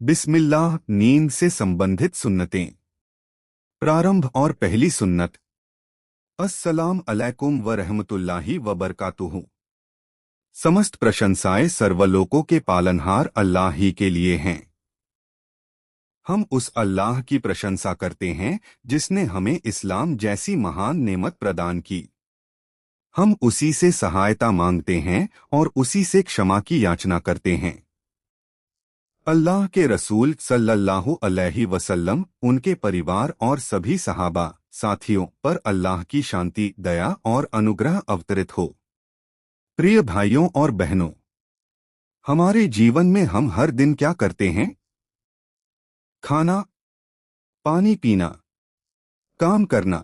बिस्मिल्लाह। नींद से संबंधित सुन्नतें। प्रारंभ और पहली सुन्नत। अस्सलाम अलैकुम व रहमतुल्लाहि व बरकातुहू। समस्त प्रशंसाएं सर्वलोकों के पालनहार अल्लाह ही के लिए हैं। हम उस अल्लाह की प्रशंसा करते हैं जिसने हमें इस्लाम जैसी महान नेमत प्रदान की। हम उसी से सहायता मांगते हैं और उसी से क्षमा की याचना करते हैं। अल्लाह के रसूल सल्लल्लाहु अलैहि वसल्लम, उनके परिवार और सभी सहाबा साथियों पर अल्लाह की शांति, दया और अनुग्रह अवतरित हो। प्रिय भाइयों और बहनों, हमारे जीवन में हम हर दिन क्या करते हैं? खाना, पानी पीना, काम करना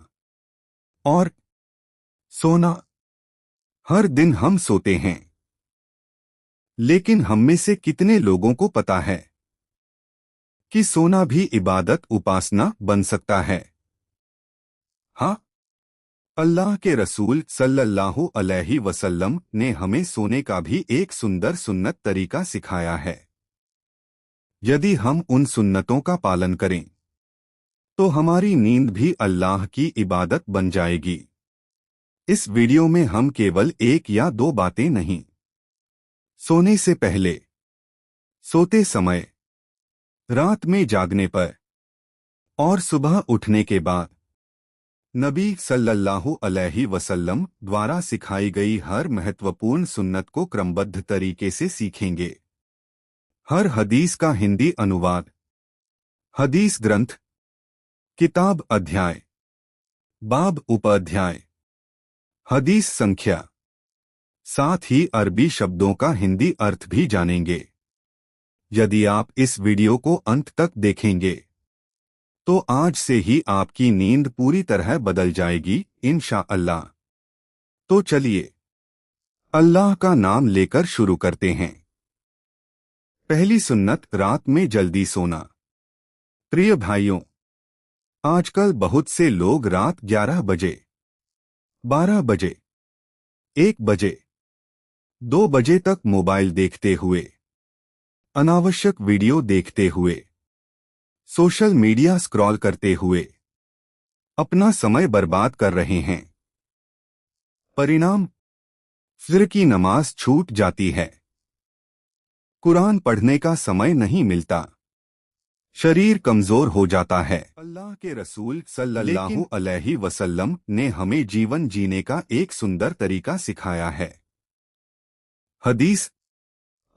और सोना। हर दिन हम सोते हैं, लेकिन हम में से कितने लोगों को पता है कि सोना भी इबादत, उपासना बन सकता है? हाँ, अल्लाह के रसूल सल्लल्लाहु अलैहि वसल्लम ने हमें सोने का भी एक सुंदर सुन्नत तरीका सिखाया है। यदि हम उन सुन्नतों का पालन करें तो हमारी नींद भी अल्लाह की इबादत बन जाएगी। इस वीडियो में हम केवल एक या दो बातें नहीं, सोने से पहले, सोते समय, रात में जागने पर और सुबह उठने के बाद नबी सल्लल्लाहु अलैहि वसल्लम द्वारा सिखाई गई हर महत्वपूर्ण सुन्नत को क्रमबद्ध तरीके से सीखेंगे। हर हदीस का हिंदी अनुवाद, हदीस ग्रंथ, किताब, अध्याय, बाब, उपाध्याय, हदीस संख्या, साथ ही अरबी शब्दों का हिंदी अर्थ भी जानेंगे। यदि आप इस वीडियो को अंत तक देखेंगे तो आज से ही आपकी नींद पूरी तरह बदल जाएगी, इंशाअल्लाह। तो चलिए अल्लाह का नाम लेकर शुरू करते हैं। पहली सुन्नत, रात में जल्दी सोना। प्रिय भाइयों, आजकल बहुत से लोग रात 11 बजे, 12 बजे, 1 बजे, 2 बजे तक मोबाइल देखते हुए, अनावश्यक वीडियो देखते हुए, सोशल मीडिया स्क्रॉल करते हुए अपना समय बर्बाद कर रहे हैं। परिणाम, फजर की नमाज छूट जाती है, कुरान पढ़ने का समय नहीं मिलता, शरीर कमजोर हो जाता है। अल्लाह के रसूल सल्लल्लाहु अलैहि वसल्लम ने हमें जीवन जीने का एक सुंदर तरीका सिखाया है। हदीस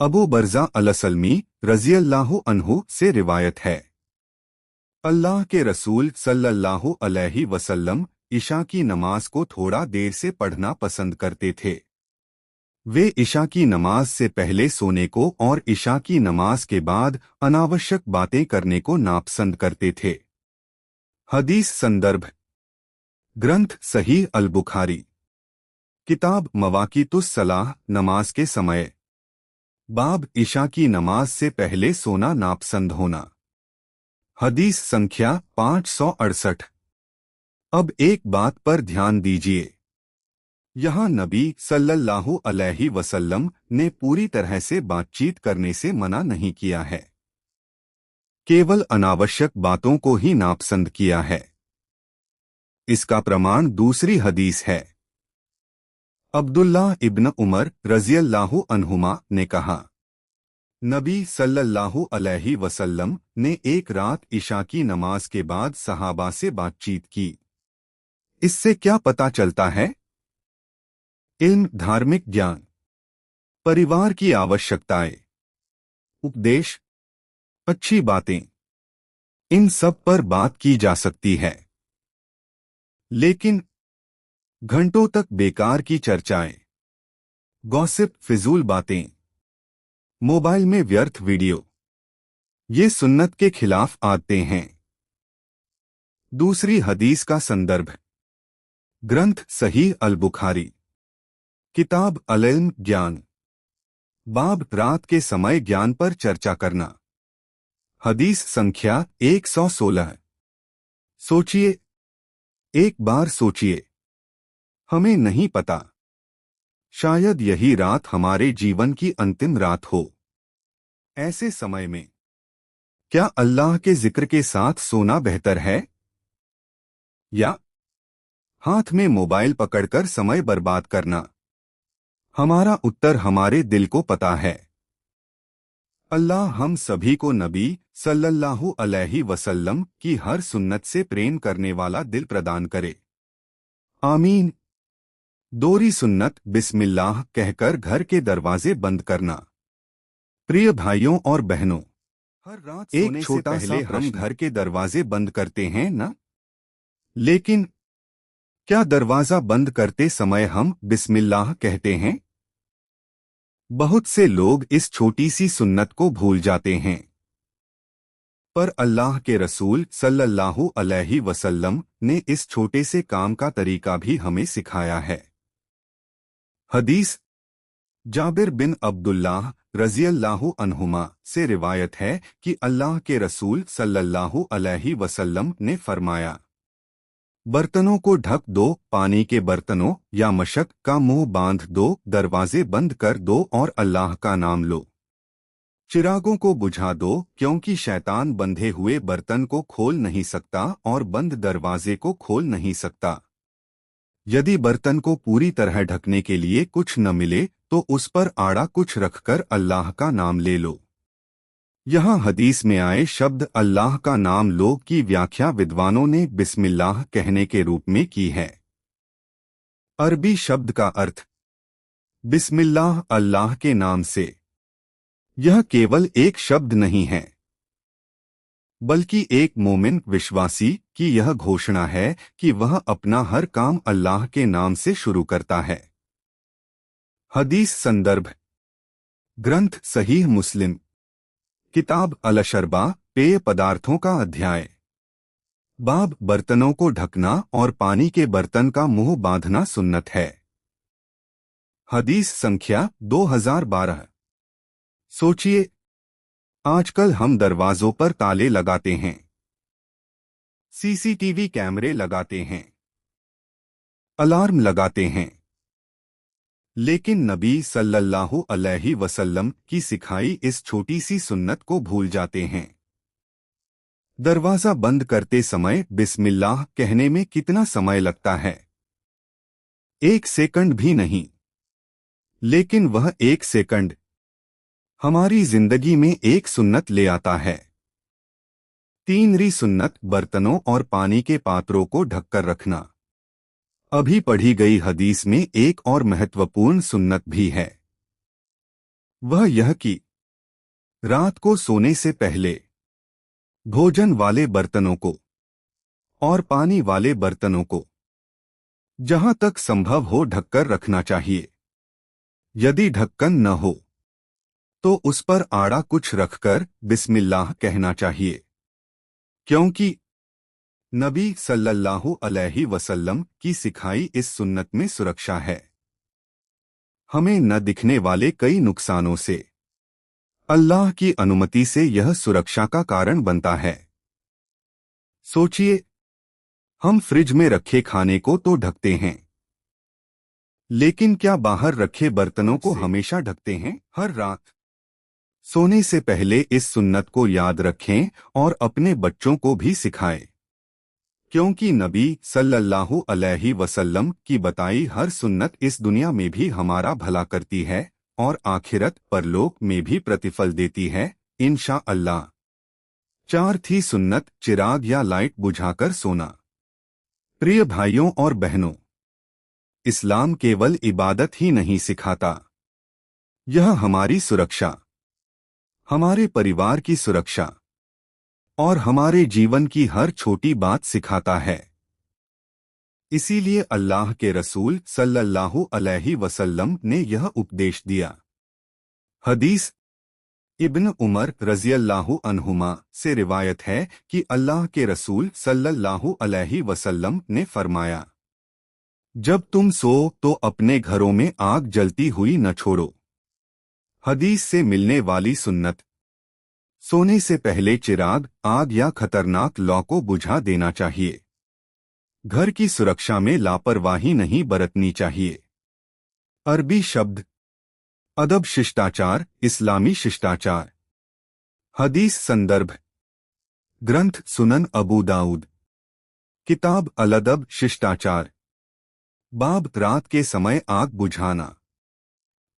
अबू बरज़ा अलसलमी रज़ियल्लाहु अन्हु से रिवायत है। अल्लाह के रसूल सल्लल्लाहु अलैहि वसल्लम इशा की नमाज को थोड़ा देर से पढ़ना पसंद करते थे। वे इशा की नमाज से पहले सोने को और इशा की नमाज के बाद अनावश्यक बातें करने को नापसंद करते थे। हदीस संदर्भ, ग्रंथ सहीह अल बुखारी, किताब मवाक़ितुस सलाह, नमाज के समय, बाब, इशा की नमाज से पहले सोना नापसंद होना। हदीस संख्या 568। अब एक बात पर ध्यान दीजिए, यहाँ नबी सल्लल्लाहु अलैहि वसल्लम ने पूरी तरह से बातचीत करने से मना नहीं किया है, केवल अनावश्यक बातों को ही नापसंद किया है। इसका प्रमाण दूसरी हदीस है। अब्दुल्लाह इब्न उमर रज़ियल्लाहु अन्हुमा ने कहा, नबी सल्लल्लाहु अलैहि वसल्लम ने एक रात इशा की नमाज के बाद सहाबा से बातचीत की। इससे क्या पता चलता है? इल्म, धार्मिक ज्ञान, परिवार की आवश्यकताएं, उपदेश, अच्छी बातें, इन सब पर बात की जा सकती है। लेकिन घंटों तक बेकार की चर्चाएं, गॉसिप, फिजूल बातें, मोबाइल में व्यर्थ वीडियो, ये सुन्नत के खिलाफ आदतें हैं। दूसरी हदीस का संदर्भ, ग्रंथ सहीह अल बुखारी, किताब अल इल्म, ज्ञान, बाब, रात के समय ज्ञान पर चर्चा करना। हदीस संख्या 116। सोचिए, एक बार सोचिए, हमें नहीं पता, शायद यही रात हमारे जीवन की अंतिम रात हो। ऐसे समय में क्या अल्लाह के जिक्र के साथ सोना बेहतर है या हाथ में मोबाइल पकड़कर समय बर्बाद करना? हमारा उत्तर हमारे दिल को पता है। अल्लाह हम सभी को नबी सल्लल्लाहु अलैहि वसल्लम की हर सुन्नत से प्रेम करने वाला दिल प्रदान करे। आमीन। दोहरी सुन्नत बिस्मिल्लाह कहकर घर के दरवाजे बंद करना। प्रिय भाइयों और बहनों, हर रात एक छोटा सा हम घर के दरवाजे बंद करते हैं ना? लेकिन क्या दरवाजा बंद करते समय हम बिस्मिल्लाह कहते हैं? बहुत से लोग इस छोटी सी सुन्नत को भूल जाते हैं, पर अल्लाह के रसूल सल्लल्लाहु अलैहि वसल्लम ने इस छोटे से काम का तरीका भी हमें सिखाया है। हदीस जाबिर बिन अब्दुल्लाह रज़ियल्लाहु अन्हुमा से रिवायत है कि अल्लाह के रसूल सल्लल्लाहु अलैहि वसल्लम ने फरमाया, बर्तनों को ढक दो, पानी के बर्तनों या मशक का मुंह बांध दो, दरवाजे बंद कर दो और अल्लाह का नाम लो। चिरागों को बुझा दो, क्योंकि शैतान बंधे हुए बर्तन को खोल नहीं सकता और बंद दरवाजे को खोल नहीं सकता। यदि बर्तन को पूरी तरह ढकने के लिए कुछ न मिले तो उस पर आड़ा कुछ रखकर अल्लाह का नाम ले लो। यहाँ हदीस में आए शब्द अल्लाह का नाम लो की व्याख्या विद्वानों ने बिस्मिल्लाह कहने के रूप में की है। अरबी शब्द का अर्थ बिस्मिल्लाह, अल्लाह के नाम से। यह केवल एक शब्द नहीं है, बल्कि एक मोमिन विश्वासी की यह घोषणा है कि वह अपना हर काम अल्लाह के नाम से शुरू करता है। हदीस संदर्भ ग्रंथ सहीह मुस्लिम, किताब अल-शरबा, पेय पदार्थों का अध्याय। बाब बर्तनों को ढकना और पानी के बर्तन का मुंह बांधना सुन्नत है। हदीस संख्या 2012। सोचिए, आजकल हम दरवाजों पर ताले लगाते हैं, सीसीटीवी कैमरे लगाते हैं, अलार्म लगाते हैं, लेकिन नबी सल्लल्लाहु अलैहि वसल्लम की सिखाई इस छोटी सी सुन्नत को भूल जाते हैं। दरवाजा बंद करते समय बिस्मिल्लाह कहने में कितना समय लगता है? 1 सेकंड भी नहीं। लेकिन वह 1 सेकंड हमारी जिंदगी में एक सुन्नत ले आता है। तीसरी सुन्नत बर्तनों और पानी के पात्रों को ढककर रखना। अभी पढ़ी गई हदीस में एक और महत्वपूर्ण सुन्नत भी है। वह यह कि रात को सोने से पहले भोजन वाले बर्तनों को और पानी वाले बर्तनों को जहां तक संभव हो ढककर रखना चाहिए। यदि ढक्कन न हो तो उस पर आड़ा कुछ रखकर बिस्मिल्लाह कहना चाहिए, क्योंकि नबी सल्लल्लाहु अलैहि वसल्लम की सिखाई इस सुन्नत में सुरक्षा है। हमें न दिखने वाले कई नुकसानों से अल्लाह की अनुमति से यह सुरक्षा का कारण बनता है। सोचिए, हम फ्रिज में रखे खाने को तो ढकते हैं, लेकिन क्या बाहर रखे बर्तनों को हमेशा ढकते हैं? हर रात सोने से पहले इस सुन्नत को याद रखें और अपने बच्चों को भी सिखाएं, क्योंकि नबी सल्लल्लाहु अलैहि वसल्लम की बताई हर सुन्नत इस दुनिया में भी हमारा भला करती है और आखिरत परलोक में भी प्रतिफल देती है, इंशाअल्लाह। चौथी सुन्नत चिराग या लाइट बुझाकर सोना। प्रिय भाइयों और बहनों, इस्लाम केवल इबादत ही नहीं सिखाता, यह हमारी सुरक्षा, हमारे परिवार की सुरक्षा और हमारे जीवन की हर छोटी बात सिखाता है। इसीलिए अल्लाह के रसूल सल्लल्लाहु अलैहि वसल्लम ने यह उपदेश दिया। हदीस इब्न उमर रज़ियल्लाहु अन्हुमा से रिवायत है कि अल्लाह के रसूल सल्लल्लाहु अलैहि वसल्लम ने फरमाया, जब तुम सो तो अपने घरों में आग जलती हुई न छोड़ो। हदीस से मिलने वाली सुन्नत, सोने से पहले चिराग, आग या खतरनाक लौ को बुझा देना चाहिए। घर की सुरक्षा में लापरवाही नहीं बरतनी चाहिए। अरबी शब्द अदब शिष्टाचार, इस्लामी शिष्टाचार। हदीस संदर्भ ग्रंथ सुनन अबू दाऊद। किताब अल-अदब शिष्टाचार। बाब रात के समय आग बुझाना।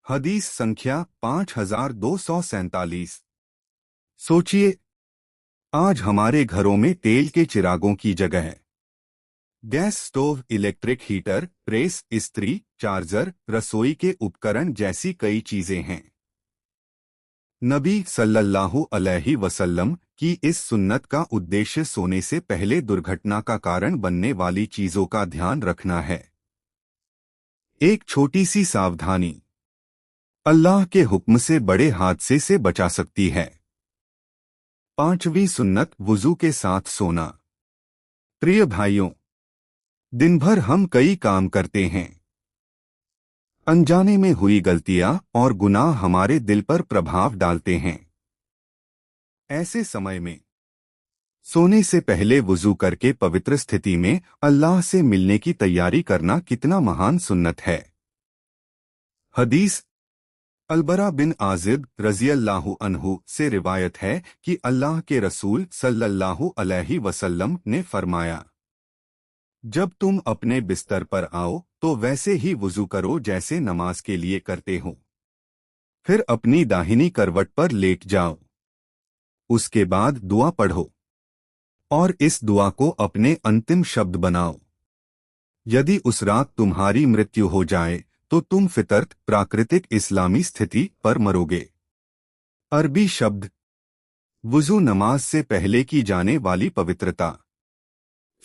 हदीस संख्या 5247। सोचिए, आज हमारे घरों में तेल के चिरागों की जगह gas stove, electric heater, press, इस्त्री, चार्जर, रसोई के उपकरण जैसी कई चीजें हैं। नबी सल्लल्लाहु अलैहि वसल्लम की इस सुन्नत का उद्देश्य सोने से पहले दुर्घटना का कारण बनने वाली चीजों का ध्यान रखना है। एक छोटी सी सावधानी अल्लाह के हुक्म से बड़े हादसे से बचा सकती है। पांचवी सुन्नत वुजू के साथ सोना। प्रिय भाइयों, दिन भर हम कई काम करते हैं। अनजाने में हुई गलतियां और गुनाह हमारे दिल पर प्रभाव डालते हैं। ऐसे समय में सोने से पहले वुजू करके पवित्र स्थिति में अल्लाह से मिलने की तैयारी करना कितना महान सुन्नत है। हदीस अलबरा बिन आजिब रज़ियल्लाहु अन्हु से रिवायत है कि अल्लाह के रसूल सल्लल्लाहु अलैहि वसल्लम ने फरमाया, जब तुम अपने बिस्तर पर आओ तो वैसे ही वुजू करो जैसे नमाज के लिए करते हो। फिर अपनी दाहिनी करवट पर लेट जाओ। उसके बाद दुआ पढ़ो और इस दुआ को अपने अंतिम शब्द बनाओ। यदि उस रात तुम्हारी मृत्यु हो जाए तो तुम फितरत प्राकृतिक इस्लामी स्थिति पर मरोगे। अरबी शब्द वुजू नमाज से पहले की जाने वाली पवित्रता।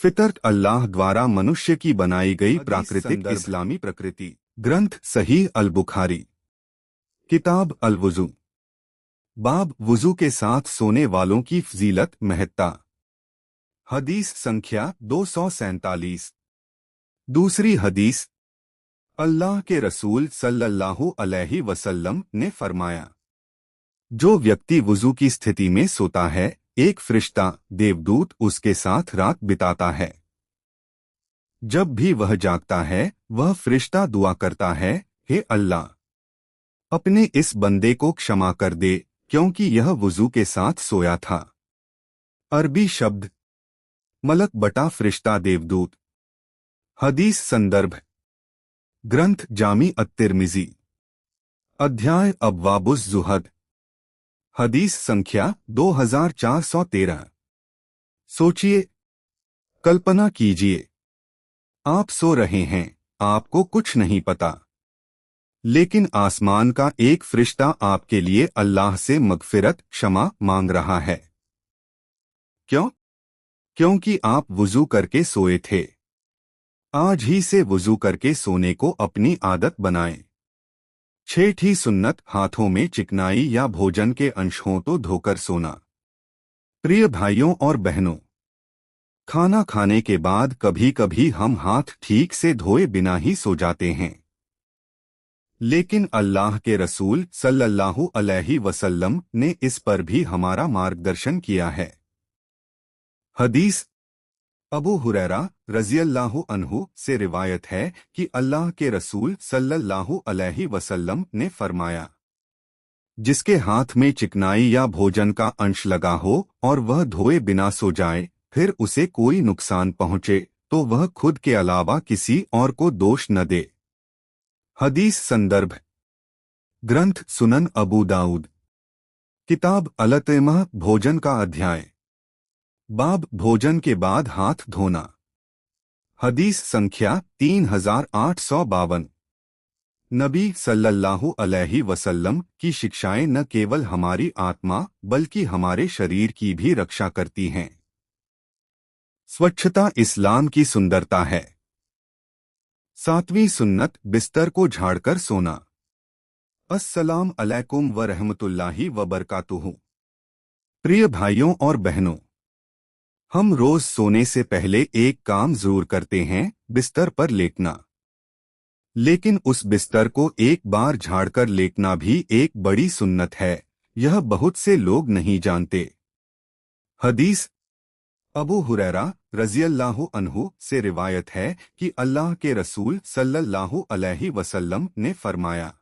फितरत अल्लाह द्वारा मनुष्य की बनाई गई प्राकृतिक इस्लामी प्रकृति। ग्रंथ सहीह अल बुखारी। किताब अल वुजू। बाब वुजू के साथ सोने वालों की फजीलत महत्ता। हदीस संख्या 247। दूसरी हदीस अल्लाह के रसूल सल्लल्लाहु अलैहि वसल्लम ने फरमाया, जो व्यक्ति वुजू की स्थिति में सोता है, एक फरिश्ता देवदूत उसके साथ रात बिताता है। जब भी वह जागता है वह फरिश्ता दुआ करता है, हे अल्लाह, अपने इस बंदे को क्षमा कर दे क्योंकि यह वुजू के साथ सोया था। अरबी शब्द मलक बटा फरिश्ता देवदूत। हदीस संदर्भ ग्रंथ जामी अत-तिरमिज़ी। अध्याय अब्वाबुज़ ज़ुहद। हदीस संख्या 2413। सोचिए, कल्पना कीजिए, आप सो रहे हैं, आपको कुछ नहीं पता, लेकिन आसमान का एक फरिश्ता आपके लिए अल्लाह से मगफिरत क्षमा मांग रहा है। क्यों? क्योंकि आप वुजू करके सोए थे। आज ही से वुजू करके सोने को अपनी आदत बनाएं। छठी सुन्नत हाथों में चिकनाई या भोजन के अंश हों तो धोकर सोना। प्रिय भाइयों और बहनों, खाना खाने के बाद कभी कभी हम हाथ ठीक से धोए बिना ही सो जाते हैं, लेकिन अल्लाह के रसूल सल्लल्लाहु अलैहि वसल्लम ने इस पर भी हमारा मार्गदर्शन किया है। हदीस अबू हुरैरा रज़ियल्लाहु अन्हु से रिवायत है कि अल्लाह के रसूल सल्लल्लाहु अलैहि वसल्लम ने फरमाया, जिसके हाथ में चिकनाई या भोजन का अंश लगा हो और वह धोए बिना सो जाए, फिर उसे कोई नुकसान पहुंचे तो वह खुद के अलावा किसी और को दोष न दे। हदीस संदर्भ ग्रंथ सुनन अबू दाऊद। किताब अल-अतइमा भोजन का अध्याय। बाब भोजन के बाद हाथ धोना। हदीस संख्या 3852। नबी सल्लल्लाहु अलैहि वसल्लम की शिक्षाएं न केवल हमारी आत्मा बल्कि हमारे शरीर की भी रक्षा करती हैं। स्वच्छता इस्लाम की सुंदरता है। सातवीं सुन्नत बिस्तर को झाड़कर सोना। अस्सलाम अलैकुम व रहमतुल्लाहि व बरकातुहू। प्रिय भाइयों और बहनों, हम रोज सोने से पहले एक काम जरूर करते हैं, बिस्तर पर लेटना। लेकिन उस बिस्तर को एक बार झाड़कर लेटना भी एक बड़ी सुन्नत है। यह बहुत से लोग नहीं जानते। हदीस अबू हुरैरा रज़ियल्लाहु अन्हु से रिवायत है कि अल्लाह के रसूल सल्लल्लाहु अलैहि वसल्लम ने फरमाया,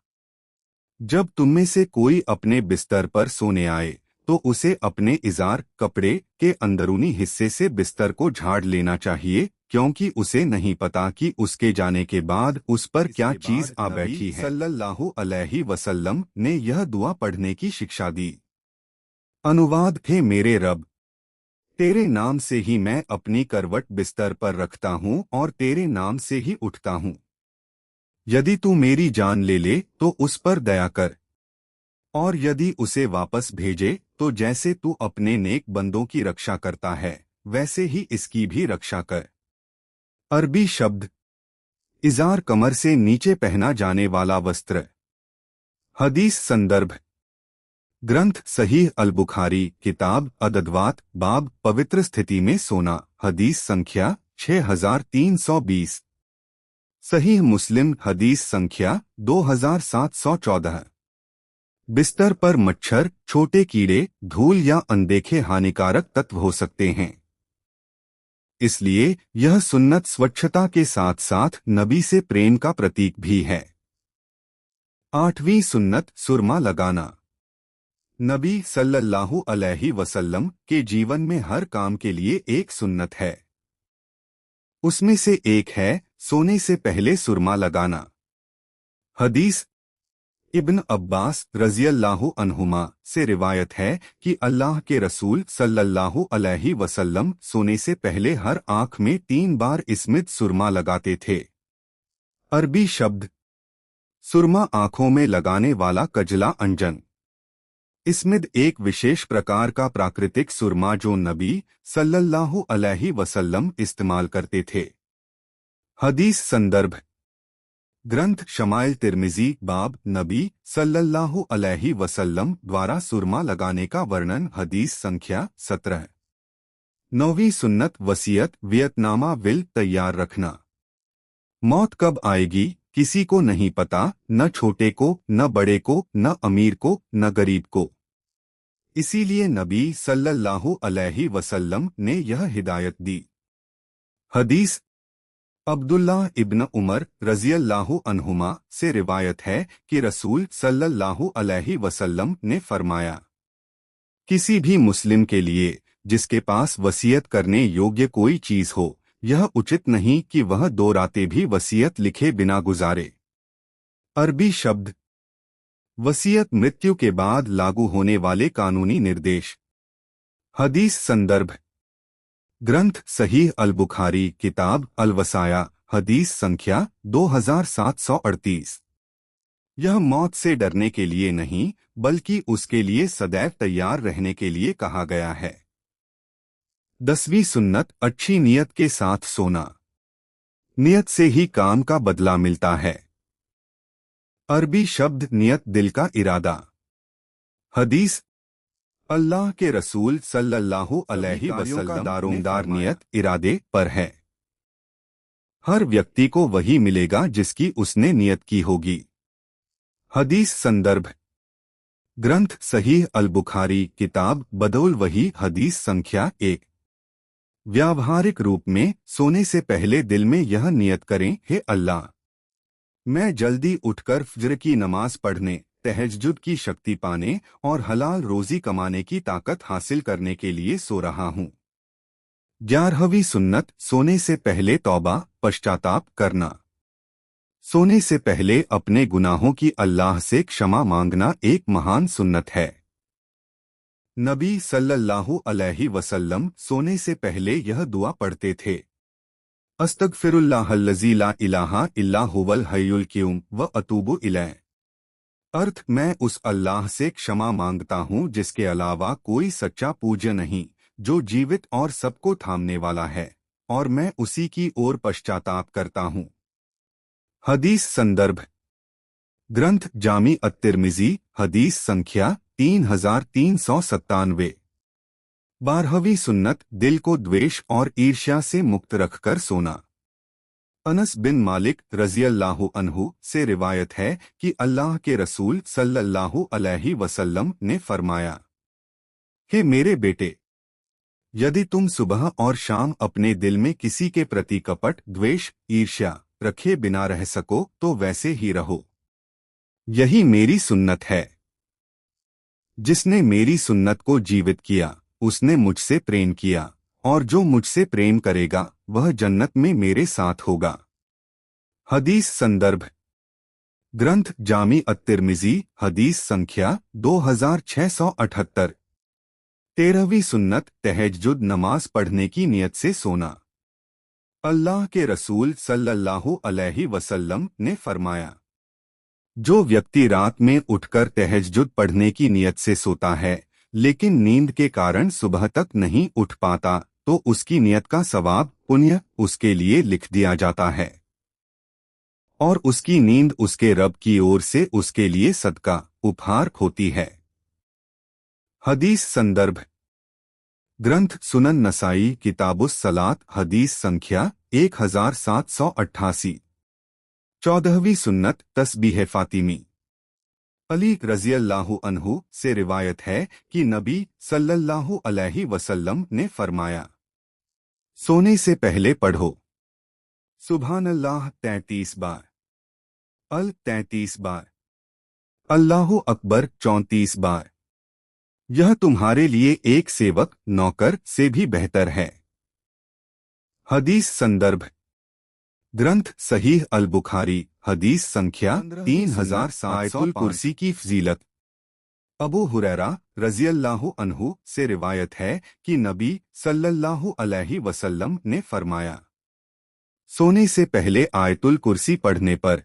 जब तुम में से कोई अपने बिस्तर पर सोने आए तो उसे अपने इजार कपड़े के अंदरूनी हिस्से से बिस्तर को झाड़ लेना चाहिए, क्योंकि उसे नहीं पता कि उसके जाने के बाद उस पर क्या चीज आ बैठी है। सल्लल्लाहु अलैहि वसल्लम ने यह दुआ पढ़ने की शिक्षा दी। अनुवाद: हे मेरे रब, तेरे नाम से ही मैं अपनी करवट बिस्तर पर रखता हूँ और तेरे नाम से ही उठता हूँ। यदि तू मेरी जान ले ले तो उस पर दया कर, और यदि उसे वापस भेजे तो जैसे तू अपने नेक बंदों की रक्षा करता है वैसे ही इसकी भी रक्षा कर। अरबी शब्द: इजार, कमर से नीचे पहना जाने वाला वस्त्र। हदीस संदर्भ: ग्रंथ सहीह अल बुखारी, किताब अददवात, बाब पवित्र स्थिति में सोना, हदीस संख्या 6320। सहीह मुस्लिम, हदीस संख्या 2714। बिस्तर पर मच्छर, छोटे कीड़े, धूल या अनदेखे हानिकारक तत्व हो सकते हैं, इसलिए यह सुन्नत स्वच्छता के साथ साथ नबी से प्रेम का प्रतीक भी है। 8वीं सुन्नत: सुरमा लगाना। नबी सल्लल्लाहु अलैहि वसल्लम के जीवन में हर काम के लिए एक सुन्नत है। उसमें से एक है सोने से पहले सुरमा लगाना। हदीस: इब्न अब्बास रज़ियल्लाहु अन्हुमा से रिवायत है कि अल्लाह के रसूल सल्लल्लाहु अलैहि वसल्लम सोने से पहले हर आँख में 3 बार इस्मिद सुरमा लगाते थे। अरबी शब्द: सुरमा, आँखों में लगाने वाला कजला अंजन। इस्मिद एक विशेष प्रकार का प्राकृतिक सुरमा जो नबी सल्लल्लाहु अलैहि वसल्लम इस्तेमाल करते थे। हदीस संदर्भ: ग्रंथ शमाइल तिर्मिजी, बाब नबी सल्लल्लाहु अलैहि वसल्लम द्वारा सुरमा लगाने का वर्णन, हदीस संख्या 17। 9वीं सुन्नत: वसीयत वियतनामा विल तैयार रखना। मौत कब आएगी किसी को नहीं पता, न छोटे को, न बड़े को, न अमीर को, न गरीब को। इसीलिए नबी सल्लल्लाहु अलैहि वसल्लम ने यह हिदायत दी। हदीस: अब्दुल्ला इब्न उमर रज़ियल्लाहु अन्हुमा से रिवायत है कि रसूल सल्लल्लाहु अलैहि वसल्लम ने फरमाया, किसी भी मुस्लिम के लिए जिसके पास वसीयत करने योग्य कोई चीज हो, यह उचित नहीं कि वह 2 रातें भी वसीयत लिखे बिना गुजारे। अरबी शब्द: वसीयत, मृत्यु के बाद लागू होने वाले कानूनी निर्देश। हदीस संदर्भ: ग्रंथ सहीह अल बुखारी, किताब अल वसाया, हदीस संख्या 2738। यह मौत से डरने के लिए नहीं बल्कि उसके लिए सदैव तैयार रहने के लिए कहा गया है। 10वीं सुन्नत: अच्छी नियत के साथ सोना। नियत से ही काम का बदला मिलता है। अरबी शब्द: नियत, दिल का इरादा। हदीस: अल्लाह के रसूल सल्लल्लाहु अलैहि वसल्लम का दारोमदार नियत, इरादे पर है। हर व्यक्ति को वही मिलेगा जिसकी उसने नियत की होगी। हदीस संदर्भ: ग्रंथ सहीह अल बुखारी, किताब बदउल वही, हदीस संख्या 1। व्यावहारिक रूप में सोने से पहले दिल में यह नियत करें, हे अल्लाह, मैं जल्दी उठकर फज्र की नमाज पढ़ने, तहज्जुद की शक्ति पाने और हलाल रोजी कमाने की ताकत हासिल करने के लिए सो रहा हूँ। 11वीं सुन्नत: सोने से पहले तौबा, पश्चाताप करना। सोने से पहले अपने गुनाहों की अल्लाह से क्षमा मांगना एक महान सुन्नत है। नबी सल्लल्लाहु अलैहि वसल्लम सोने से पहले यह दुआ पढ़ते थे, अस्तगफिरुल्लाहल्लज़ी ला इलाहा इल्ला हुवल हय्युल क़य्यूम व अतूबु इलैह। अर्थ: मैं उस अल्लाह से क्षमा मांगता हूँ जिसके अलावा कोई सच्चा पूज्य नहीं, जो जीवित और सबको थामने वाला है, और मैं उसी की ओर पश्चाताप करता हूँ। हदीस संदर्भ: ग्रंथ जामी अत-तिर्मिज़ी, हदीस संख्या 3397। 12वीं सुन्नत: दिल को द्वेष और ईर्ष्या से मुक्त रखकर सोना। अनस बिन मालिक रज़ियल्लाहु अन्हु से रिवायत है कि अल्लाह के रसूल सल्लल्लाहु अलैहि वसल्लम ने फरमाया, हे मेरे बेटे, यदि तुम सुबह और शाम अपने दिल में किसी के प्रति कपट, द्वेष, ईर्ष्या रखे बिना रह सको तो वैसे ही रहो। यही मेरी सुन्नत है। जिसने मेरी सुन्नत को जीवित किया उसने मुझसे प्रेम किया, और जो मुझसे प्रेम करेगा वह जन्नत में मेरे साथ होगा। हदीस संदर्भ ग्रंथ जामी अत-तिर्मिज़ी, हदीस संख्या 2678। 13वीं सुन्नत तहज्जुद नमाज पढ़ने की नियत से सोना। अल्लाह के रसूल सल्लल्लाहु अलैहि वसल्लम ने फरमाया, जो व्यक्ति रात में उठकर तहज्जुद पढ़ने की नियत से सोता है लेकिन नींद के कारण सुबह तक नहीं उठ पाता तो उसकी नियत का सवाब पुण्य उसके लिए लिख दिया जाता है और उसकी नींद उसके रब की ओर से उसके लिए सदका उपहार होती है। हदीस संदर्भ ग्रंथ सुनन नसाई, किताबुस सलात, हदीस संख्या 1788। 14वीं सुन्नत तस्बीह फातिमी। अली रज़ियल्लाहु अन्हु से रिवायत है कि नबी सल्लल्लाहु अलैहि वसल्लम ने फरमाया, सोने से पहले पढ़ो सुभानअल्लाह 33 बार, अल 33 बार, अल्लाहु अकबर 34 बार। यह तुम्हारे लिए एक सेवक नौकर से भी बेहतर है। हदीस संदर्भ ग्रंथ सहीह अल बुखारी, हदीस संख्या 3700। आयतुल कुर्सी की फजीलत। अबू हुरैरा रज़ियल्लाहु अन्हु से रिवायत है कि नबी सल्लल्लाहु अलैहि वसल्लम ने फरमाया, सोने से पहले आयतुल कुर्सी पढ़ने पर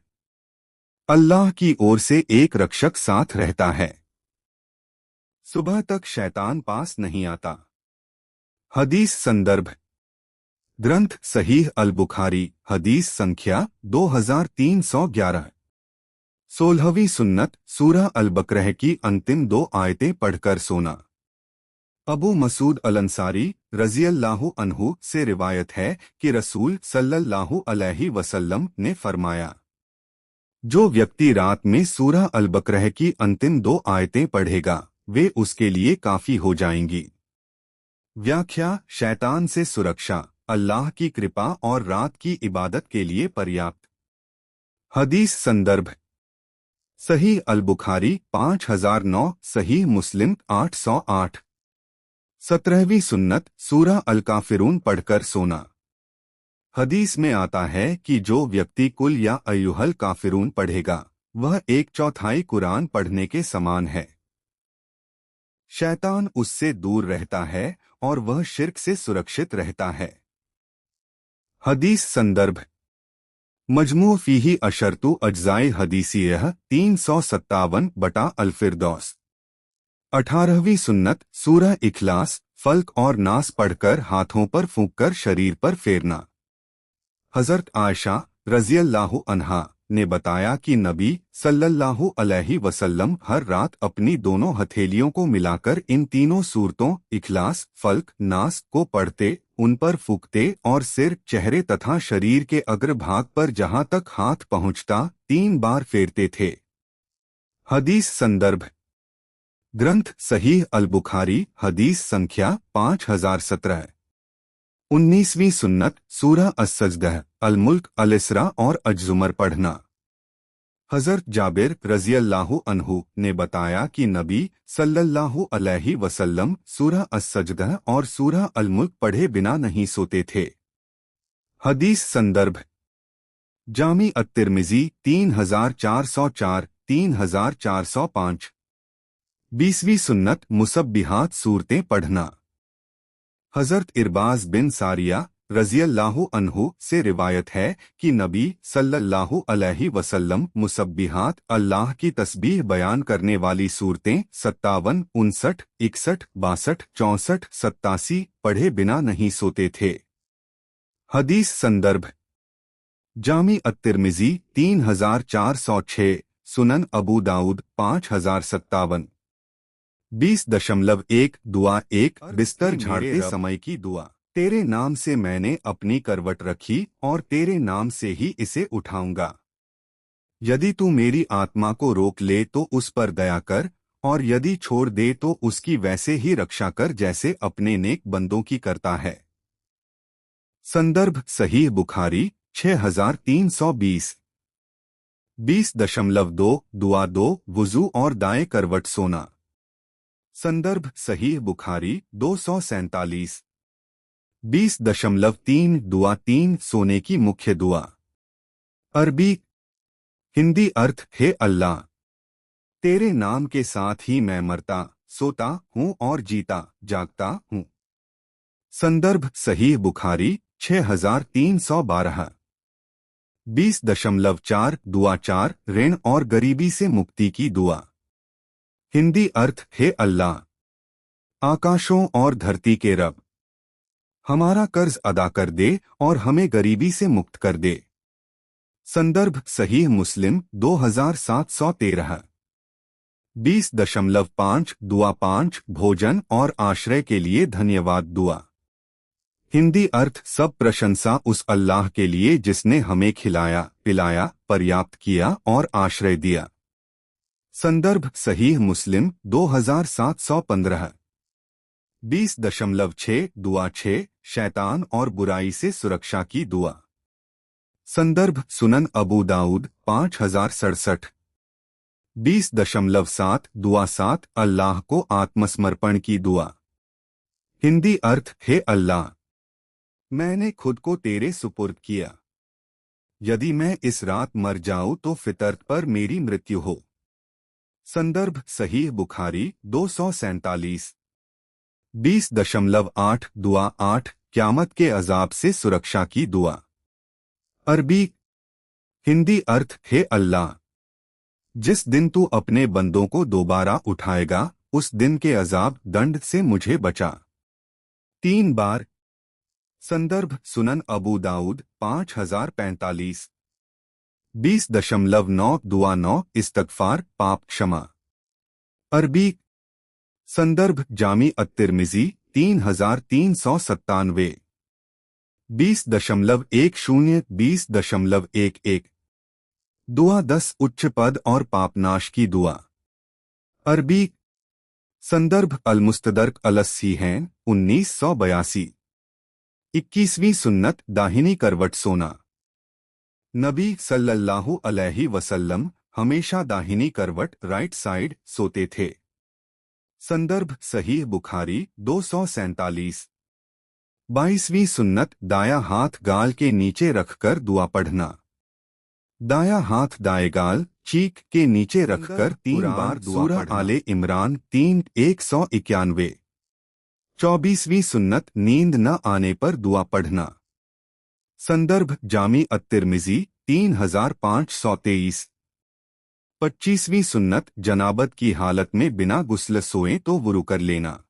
अल्लाह की ओर से एक रक्षक साथ रहता है, सुबह तक शैतान पास नहीं आता। हदीस संदर्भ ग्रंथ सहीह अल बुखारी, हदीस संख्या 2311। 16वीं सुन्नत सूरह अल बकरह की अंतिम 2 आयतें पढ़कर सोना। अबू मसूद अल अंसारी रज़ियल्लाहु अन्हु से रिवायत है कि रसूल सल्लल्लाहु अलैहि वसल्लम ने फरमाया, जो व्यक्ति रात में सूरह अल बकरह की अंतिम 2 आयतें पढ़ेगा वे उसके लिए काफी हो जाएंगी। व्याख्या शैतान से सुरक्षा, अल्लाह की कृपा और रात की इबादत के लिए पर्याप्त। हदीस संदर्भ सही अल बुखारी 5009, सही मुस्लिम 808। 17वीं सुन्नत सूरह अल काफिरून पढ़कर सोना। हदीस में आता है कि जो व्यक्ति कुल या अय्युहल काफिरून पढ़ेगा वह 1/4 कुरान पढ़ने के समान है। शैतान उससे दूर रहता है और वह शिर्क से सुरक्षित रहता है। हदीस संदर्भ मजमू फीही अशरतु अज्जाए हदीसियह 357 बटा अल-फिरदौस। 18वीं सुन्नत सूरह इखलास, फल्क और नास पढ़कर हाथों पर फूंककर शरीर पर फेरना। हज़रत आयशा रज़ियल्लाहु अन्हा ने बताया कि नबी सल्लल्लाहु अलैहि वसल्लम हर रात अपनी दोनों हथेलियों को मिलाकर इन तीनों सूरतों इखलास, फल्क, नास को पढ़ते, उन पर फूंकते और सिर, चेहरे तथा शरीर के अग्रभाग पर जहां तक हाथ पहुंचता 3 बार फेरते थे। हदीस संदर्भ ग्रंथ सहीह अल बुखारी, हदीस संख्या 5017। 19वीं सुन्नत सूरह अस-सजदह, अल-मुल्क, अल-इसरा और अज-ज़ुमर पढ़ना। हज़रत जाबिर रज़ियल्लाहु अन्हु ने बताया कि नबी सल्लल्लाहु अलैहि वसल्लम सूरह अस-सजदह और सूरह अल-मुल्क पढ़े बिना नहीं सोते थे। हदीस संदर्भ जामी अत-तिर्मिज़ी 3404, 3405। 20वीं सुन्नत मुसब्बिहात सूरतें पढ़ना। हज़रत इरबाज बिन सारिया रज़ियल्लाहु अन्हु से रिवायत है कि नबी सल्लल्लाहु अलैहि वसल्लम मुसब्बिहात अल्लाह की तस्बीह बयान करने वाली सूरतें 57, 59, 61, 62, 64, 87 पढ़े बिना नहीं सोते थे। हदीस संदर्भ जामी अत-तिर्मिज़ी 3406, सुनन अबू दाऊद 5057। 20.1 दुआ 1 बिस्तर झाड़ते समय की दुआ। तेरे नाम से मैंने अपनी करवट रखी और तेरे नाम से ही इसे उठाऊंगा। यदि तू मेरी आत्मा को रोक ले तो उस पर दया कर, और यदि छोड़ दे तो उसकी वैसे ही रक्षा कर जैसे अपने नेक बंदों की करता है। संदर्भ सहीह बुखारी 6320। 20.2 दुआ 2 वुजू और दाएं करवट सोना। संदर्भ सहीह बुखारी 247। 20.3 दुआ 3 सोने की मुख्य दुआ। अरबी हिंदी अर्थ हे अल्लाह, तेरे नाम के साथ ही मैं मरता, सोता हूँ और जीता जागता हूँ। संदर्भ सहीह बुखारी 6312। 20.4 दुआ 4 ऋण और गरीबी से मुक्ति की दुआ। हिंदी अर्थ हे अल्लाह, आकाशों और धरती के रब, हमारा कर्ज अदा कर दे और हमें गरीबी से मुक्त कर दे। संदर्भ सहीह मुस्लिम 2713। 20.5 दुआ 5 भोजन और आश्रय के लिए धन्यवाद दुआ। हिंदी अर्थ सब प्रशंसा उस अल्लाह के लिए जिसने हमें खिलाया पिलाया पर्याप्त किया और आश्रय दिया। संदर्भ सहीह मुस्लिम 2715। 20.6 दुआ 6 शैतान और बुराई से सुरक्षा की दुआ। संदर्भ सुनन अबू दाऊद 5067। 20.7 दुआ 7 अल्लाह को आत्मसमर्पण की दुआ। हिंदी अर्थ हे अल्लाह, मैंने खुद को तेरे सुपुर्द किया। यदि मैं इस रात मर जाऊं तो फितरत पर मेरी मृत्यु हो। संदर्भ सहीह बुखारी 247। 20.8 दुआ 8 क़यामत के अजाब से सुरक्षा की दुआ। अरबी हिंदी अर्थ हे अल्लाह, जिस दिन तू अपने बंदों को दोबारा उठाएगा उस दिन के अजाब दंड से मुझे बचा। 3 बार। संदर्भ सुनन अबू दाऊद 5045। 20.9 दुआ 9 इस्तगफार पाप क्षमा। अरबी संदर्भ जामी अत-तिर्मिज़ी 3397। 20.10 20.11 दुआ 10 उच्च पद और पापनाश की दुआ। अरबी संदर्भ अल-मुस्तदरक अल-सीहैन 1982। 21वीं सुन्नत दाहिनी करवट सोना। नबी सल्लल्लाहु अलैहि वसल्लम हमेशा दाहिनी करवट राइट साइड सोते थे। संदर्भ सहीह बुखारी 247। 22वीं सुन्नत दाया हाथ गाल के नीचे रखकर दुआ पढ़ना। दाया हाथ दाएं गाल चीक के नीचे रखकर 3 बार दुआ पढ़ना। आले इमरान 3:191। 24वीं सुन्नत नींद न आने पर दुआ पढ़ना। संदर्भ जामी अत-तिर्मिज़ी 3523। 25वीं सुन्नत जनाबत की हालत में बिना गुस्ल सोए तो वुरू कर लेना।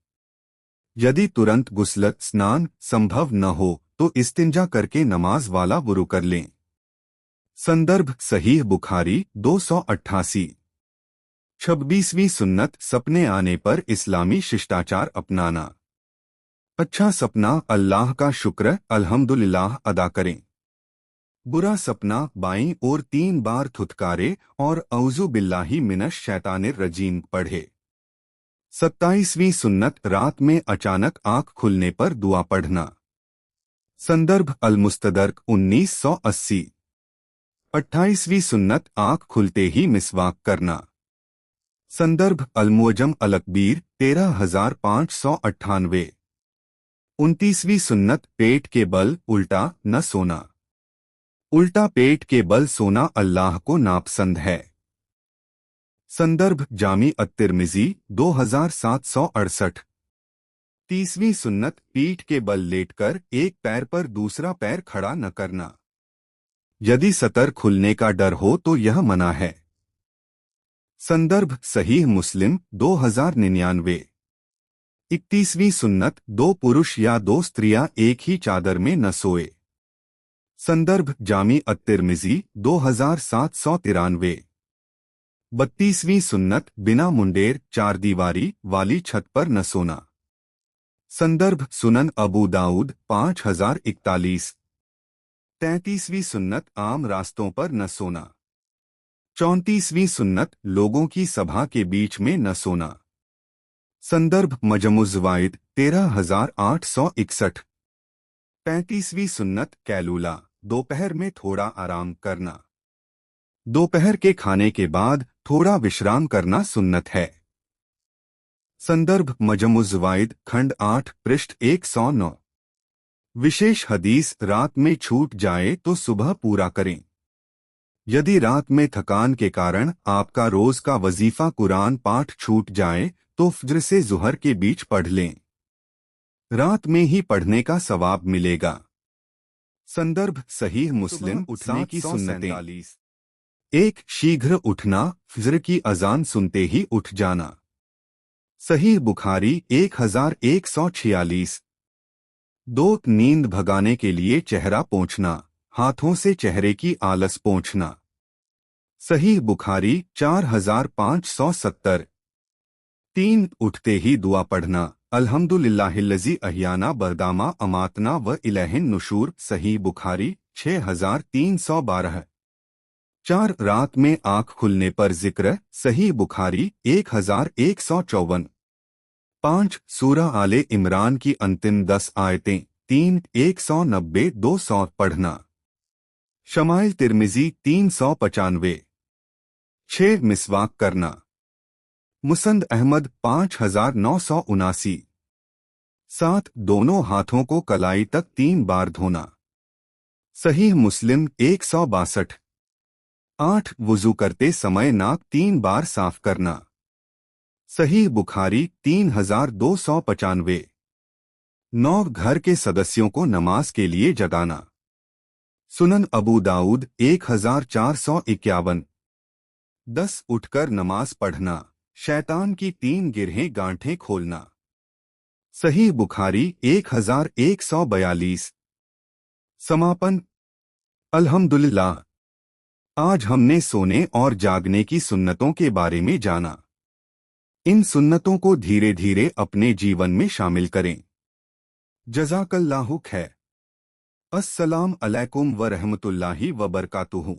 यदि तुरंत गुस्ल स्नान संभव न हो तो इस्तिंजा करके नमाज वाला वुरू कर लें। संदर्भ सहीह बुखारी 288। 26वीं सुन्नत सपने आने पर इस्लामी शिष्टाचार अपनाना। अच्छा सपना अल्लाह का शुक्र अल्हम्दुलिल्लाह अदा करें। बुरा सपना बाईं ओर 3 बार थुतकारे और औज़ु बिल्लाहि मिनश शैतानिर रजीम पढ़े। 27वीं सुन्नत रात में अचानक आँख खुलने पर दुआ पढ़ना। संदर्भ अल-मुस्तदरक 1980। 28वीं सुन्नत आँख खुलते ही मिसवाक करना। संदर्भ अल-मुअज्जम अल-कबीर 13598। 29वीं सुन्नत पेट के बल उल्टा न सोना। उल्टा पेट के बल सोना अल्लाह को नापसंद है। संदर्भ जामी अत-तिर्मिज़ी 2768। 30वीं सुन्नत पीठ के बल लेटकर एक पैर पर दूसरा पैर खड़ा न करना। यदि सतर खुलने का डर हो तो यह मना है। संदर्भ सहीह मुस्लिम 2099। 31वीं सुन्नत 2 पुरुष या 2 स्त्रियां एक ही चादर में न सोए। संदर्भ जामी अत-तिर्मिज़ी 2793। 32वीं सुन्नत बिना मुंडेर चारदीवारी वाली छत पर न सोना। संदर्भ सुनन अबू दाऊद 5041। 33वीं सुन्नत आम रास्तों पर न सोना। 34वीं सुन्नत लोगों की सभा के बीच में न सोना। संदर्भ मजमुज़वाइद 13861। 35वीं सुन्नत कैलूला दोपहर में थोड़ा आराम करना। दोपहर के खाने के बाद थोड़ा विश्राम करना सुन्नत है। संदर्भ मजमुज़वाइद खंड 8 पृष्ठ 109। विशेष हदीस रात में छूट जाए तो सुबह पूरा करें। यदि रात में थकान के कारण आपका रोज का वजीफा कुरान पाठ छूट जाए तो फज्र से जुहर के बीच पढ़ लें। रात में ही पढ़ने का सवाब मिलेगा। संदर्भ सहीह मुस्लिम उठने की सुन्नतें। 1 शीघ्र उठना, फज्र की अजान सुनते ही उठ जाना। सहीह बुखारी 1146। 2 नींद भगाने के लिए चेहरा पोंछना, हाथों से चेहरे की आलस पोंछना। सहीह बुखारी 4570। 3 उठते ही दुआ पढ़ना, अल्हम्दुलिल्लाहिल्लज़ी अहयाना बरदामा अमातना व इलैहिन नुशूर। सहीह बुखारी 6312। 4 रात में आँख खुलने पर जिक्र, सहीह बुखारी 1154। 5 सूरह आले इमरान की अंतिम 10 आयतें 190-200 पढ़ना। शमाइल तिर्मिजी 395। 6 मिसवाक करना। मुसंद अहमद 5979। 7 दोनों हाथों को कलाई तक 3 बार धोना। सहीह मुस्लिम 162। 8 वुजू करते समय नाक 3 बार साफ करना। सहीह बुखारी 3295। 9 घर के सदस्यों को नमाज के लिए जगाना। सुनन अबू दाऊद 1451। 10 उठकर नमाज पढ़ना, शैतान की 3 गिरहें गांठें खोलना। सहीह बुखारी 1142। समापन। अल्हम्दुलिल्लाह, आज हमने सोने और जागने की सुन्नतों के बारे में जाना। इन सुन्नतों को धीरे धीरे अपने जीवन में शामिल करें। जज़ाकल्लाहु खैर। अस्सलाम अलैकुम व रहमतुल्लाहि व बरकातुहू।